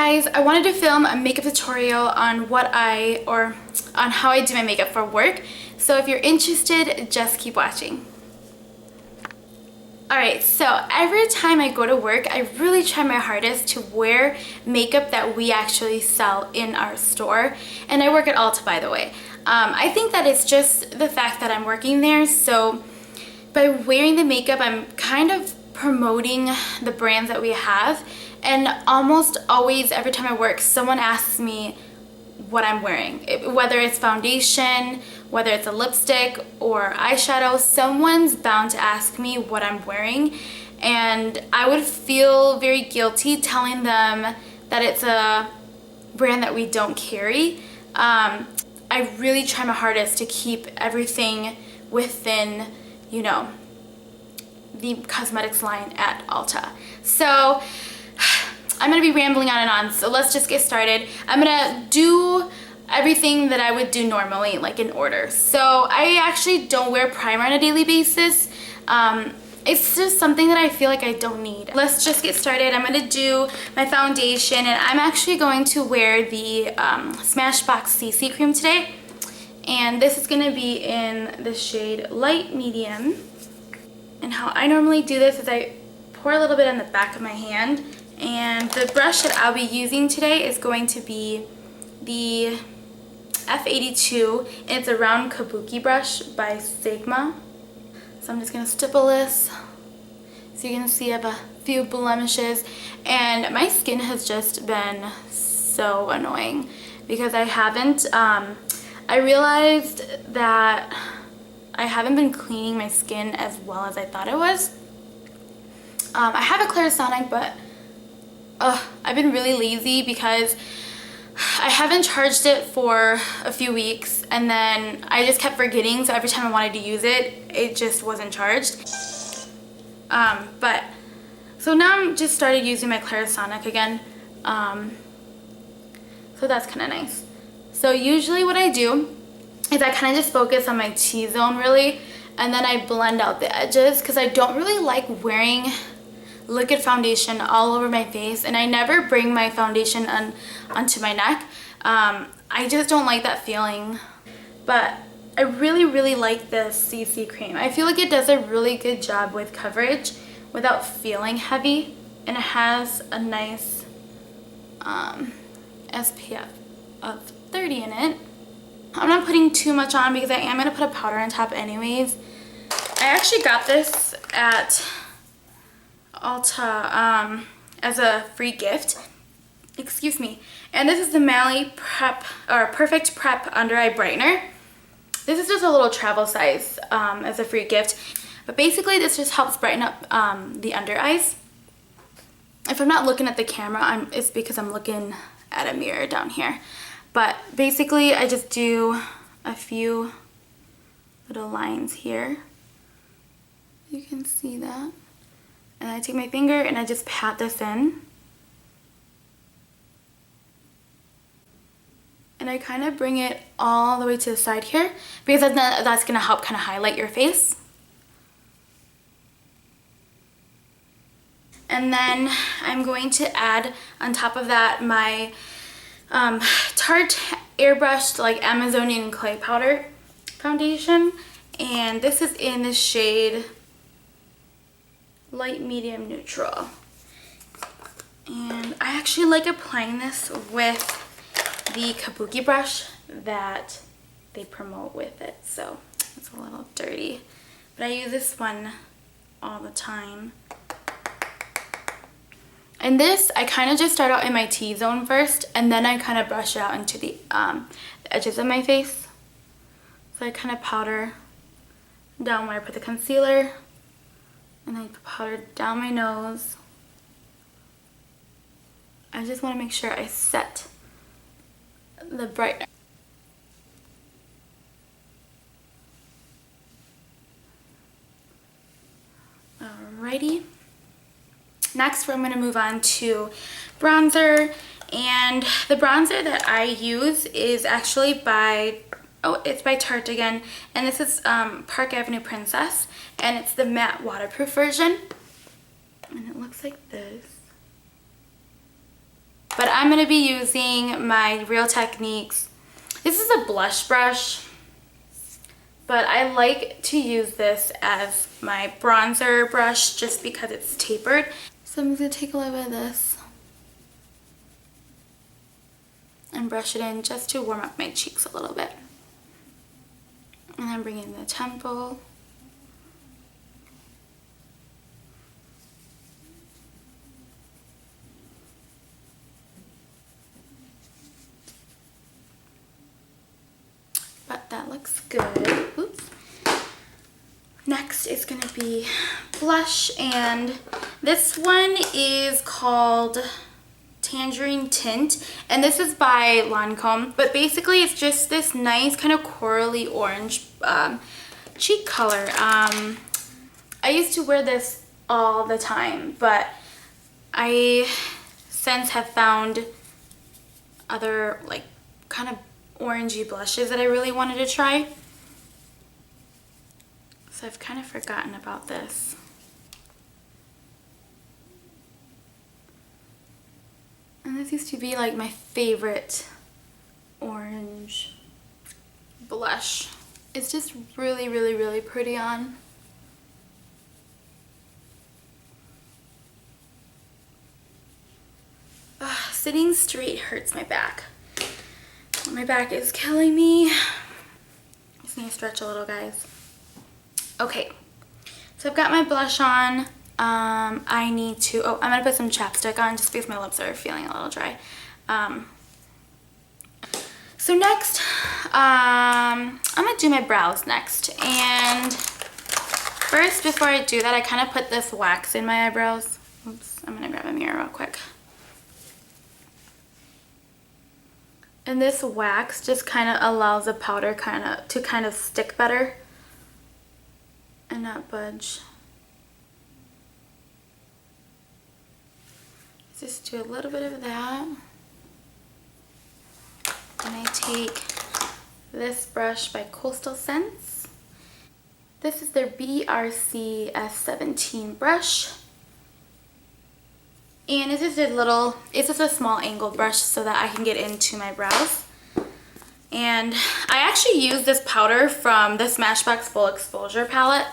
guys, I wanted to film a makeup tutorial on on how I do my makeup for work. So if you're interested, just keep watching. Alright, so every time I go to work, I really try my hardest to wear makeup that we actually sell in our store. And I work at Ulta, by the way. I think that it's just the fact that I'm working there, so by wearing the makeup, I'm kind of promoting the brands that we have. And almost always, every time I work, someone asks me what I'm wearing. Whether it's foundation, whether it's a lipstick or eyeshadow, someone's bound to ask me what I'm wearing. And I would feel very guilty telling them that it's a brand that we don't carry. I really try my hardest to keep everything within, you know, the cosmetics line at Ulta. So I'm gonna be rambling on and on, so let's just get started. I'm gonna do everything that I would do normally, like in order. So I actually don't wear primer on a daily basis. It's just something that I feel like I don't need. Let's just get started. I'm gonna do my foundation, and I'm actually going to wear the Smashbox CC cream today. And this is gonna be in the shade Light Medium. And how I normally do this is I pour a little bit on the back of my hand. And the brush that I'll be using today is going to be the F82. And it's a round kabuki brush by Sigma. So I'm just going to stipple this. So you can see I have a few blemishes. And my skin has just been so annoying because I haven't, I realized that I haven't been cleaning my skin as well as I thought I was. I have a Clarisonic, but I've been really lazy because I haven't charged it for a few weeks, and then I just kept forgetting, so every time I wanted to use it, it just wasn't charged. So now I'm just started using my Clarisonic again. So that's kind of nice. So usually what I do is I kind of just focus on my T-zone really, and then I blend out the edges because I don't really like wearing liquid foundation all over my face, and I never bring my foundation onto my neck. I just don't like that feeling, but I really like this CC cream. I feel like it does a really good job with coverage without feeling heavy, and it has a nice SPF of 30 in it. I'm not putting too much on because I am going to put a powder on top anyways. I actually got this at Ulta as a free gift. Excuse me. And this is the Mally Perfect Prep Under Eye Brightener. This is just a little travel size as a free gift. But basically this just helps brighten up the under eyes. If I'm not looking at the camera, it's because I'm looking at a mirror down here. But basically I just do a few little lines here. You can see that. And I take my finger and I just pat this in. And I kind of bring it all the way to the side here because that's going to help kind of highlight your face. And then I'm going to add on top of that my Tarte airbrushed like Amazonian clay powder foundation. And this is in the shade Light Medium Neutral. And I actually like applying this with the kabuki brush that they promote with it, so it's a little dirty, but I use this one all the time. And this, I kind of just start out in my T-zone first, and then I kind of brush it out into the edges of my face. So I kind of powder down where I put the concealer, and then I put powder down my nose. I just want to make sure I set the brightener. Alrighty. Next, I'm going to move on to bronzer, and the bronzer that I use is actually it's by Tarte again, and this is Park Avenue Princess, and it's the matte waterproof version, and it looks like this. But I'm going to be using my Real Techniques. This is a blush brush, but I like to use this as my bronzer brush just because it's tapered. So I'm just going to take a little bit of this and brush it in just to warm up my cheeks a little bit. And then bring in the temple. But that looks good. Oops. Next is going to be blush, and this one is called Tangerine Tint, and this is by Lancome, but basically it's just this nice kind of corally orange cheek color. I used to wear this all the time, but I since have found other like kind of orangey blushes that I really wanted to try. So I've kind of forgotten about this. And this used to be like my favorite orange blush. It's just really, really, really pretty on. Ugh, sitting straight hurts my back. My back is killing me. Just need to stretch a little, guys. Okay, so I've got my blush on. I need to, I'm gonna put some chapstick on just because my lips are feeling a little dry. So next, I'm gonna do my brows next. And first, before I do that, I kind of put this wax in my eyebrows. Oops, I'm gonna grab a mirror real quick. And this wax just kind of allows the powder to kind of stick better and not budge. Just do a little bit of that. And I take this brush by Coastal Scents. This is their BRC S17 brush. And it's just a small angled brush so that I can get into my brows. And I actually use this powder from the Smashbox Full Exposure palette.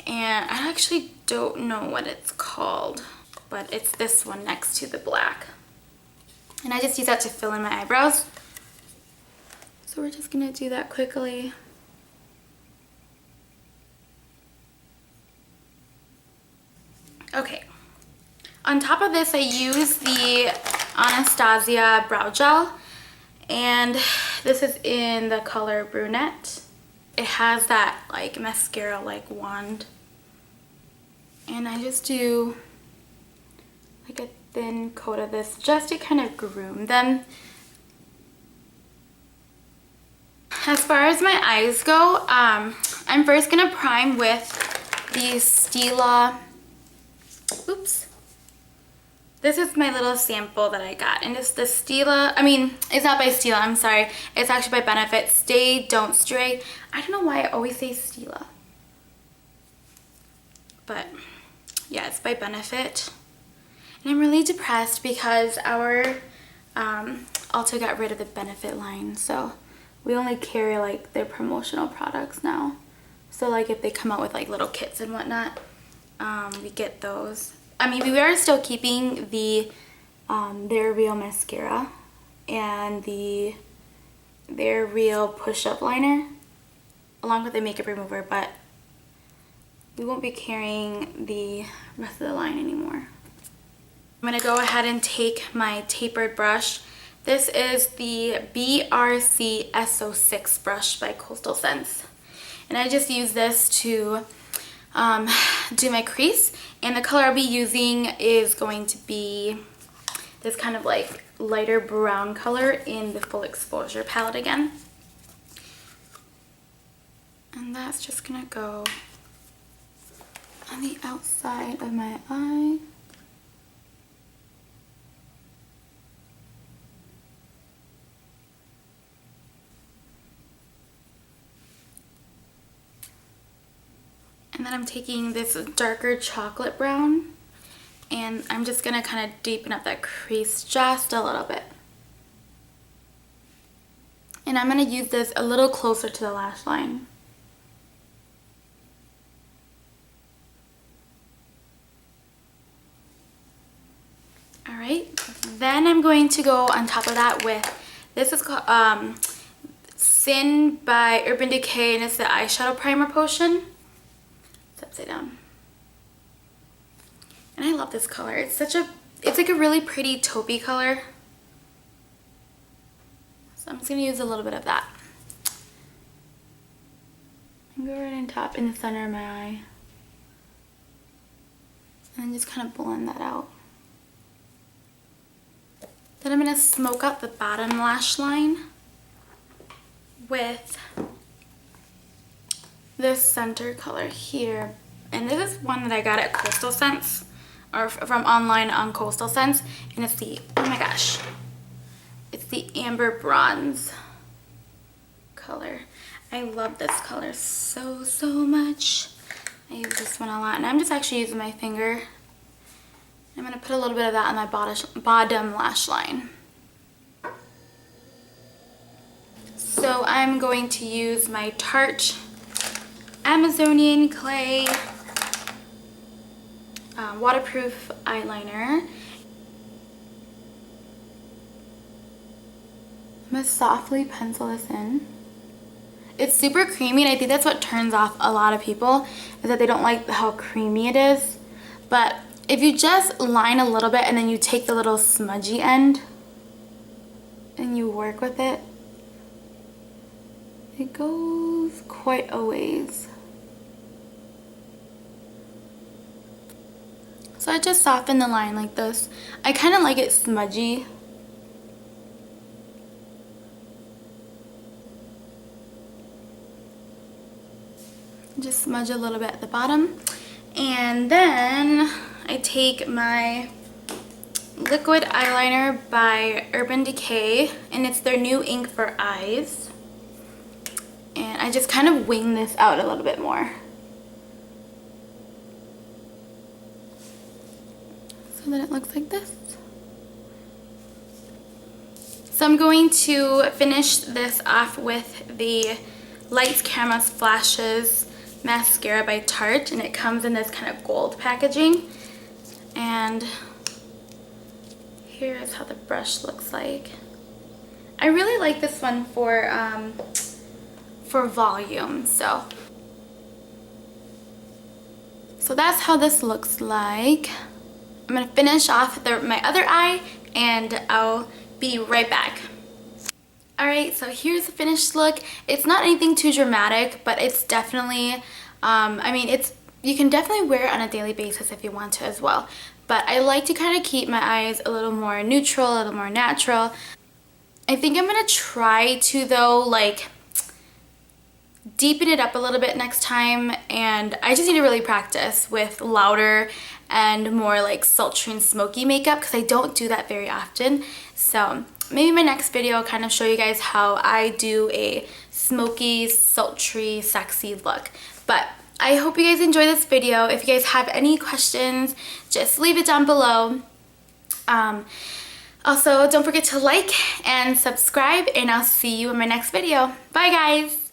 And I actually don't know what it's called, but it's this one next to the black. And I just use that to fill in my eyebrows. So we're just gonna do that quickly. Okay. On top of this, I use the Anastasia Brow Gel, and this is in the color Brunette. It has that like mascara like wand, and I just do like a thin coat of this just to kind of groom them. As far as my eyes go, I'm first gonna prime with the Stila. Oops. This is my little sample that I got, and it's the Stila, it's not by Stila, I'm sorry. It's actually by Benefit. Stay, Don't Stray. I don't know why I always say Stila. But, yeah, it's by Benefit. And I'm really depressed because our Ulta got rid of the Benefit line, so we only carry, like, their promotional products now. So, like, if they come out with, like, little kits and whatnot, we get those. We are still keeping the Their Real mascara and Their Real push-up liner along with the makeup remover, but we won't be carrying the rest of the line anymore. I'm going to go ahead and take my tapered brush. This is the BRC SO6 brush by Coastal Scents, and I just use this to do my crease, and the color I'll be using is going to be this kind of like lighter brown color in the Full Exposure palette again. And that's just gonna go on the outside of my eye. And then I'm taking this darker chocolate brown And I'm just gonna kind of deepen up that crease just a little bit. And I'm gonna use this a little closer to the lash line. All right, then I'm going to go on top of that with, this is called Sin by Urban Decay, and it's the eyeshadow primer potion. It's upside down. And I love this color. It's like a really pretty taupey color. So I'm just gonna use a little bit of that. And go right on top in the center of my eye. And then just kind of blend that out. Then I'm gonna smoke out the bottom lash line with this center color here. And this is one that I got at Coastal Scents, or from online on Coastal Scents. And it's the, oh my gosh, it's the Amber Bronze color. I love this color so much. I use this one a lot, and I'm just actually using my finger. I'm going to put a little bit of that on my bottom lash line. So I'm going to use my Tarte Amazonian Clay waterproof eyeliner. I'm going to softly pencil this in. It's super creamy, and I think that's what turns off a lot of people, is that they don't like how creamy it is. But if you just line a little bit and then you take the little smudgy end and you work with it, it goes quite a ways. So I just soften the line like this. I kind of like it smudgy. Just smudge a little bit at the bottom. And then I take my liquid eyeliner by Urban Decay, and it's their new ink for eyes. And I just kind of wing this out a little bit more, so that it looks like this. So I'm going to finish this off with the Lights Cameras Flashes mascara by Tarte, and it comes in this kind of gold packaging. And here is how the brush looks like. I really like this one for volume. So that's how this looks like. I'm gonna finish off my other eye, and I'll be right back. Alright, so here's the finished look. It's not anything too dramatic, but it's definitely, I mean, you can definitely wear it on a daily basis if you want to as well. But I like to kind of keep my eyes a little more neutral, a little more natural. I think I'm going to try to, though, like, deepen it up a little bit next time. And I just need to really practice with louder and more, like, sultry and smoky makeup, because I don't do that very often. So maybe my next video will kind of show you guys how I do a smoky, sultry, sexy look. But I hope you guys enjoy this video. If you guys have any questions, just leave it down below. Also, don't forget to like and subscribe, and I'll see you in my next video. Bye, guys!